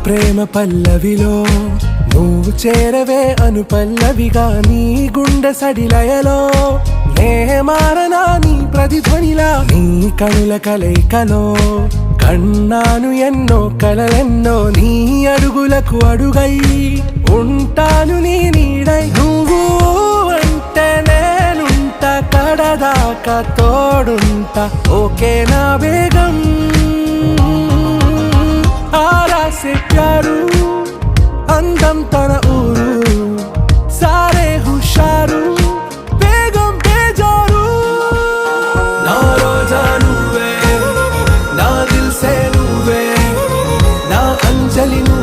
ప్రేమ పల్లవిలో నువ్వు చేరవే అను పల్లవిగా నీ గుండె సడిలయలో నే మారనా నీ ప్రతిధ్వనిలా నీ కనుల కలయికలో కన్నాను ఎన్నో కలలెన్నో నీ అడుగులకు అడుగై ఉంటాను నీ నీడై నువ్వు అంటే నేనుంట కడదాకా తోడుంటా ఓకే నా బేగం आरा से प्यारू अंदम तन ऊरू सारे हुशारू बेगम बेजारू ना रोजा नुवे ना दिल से नुवे ना अंजलि नुवे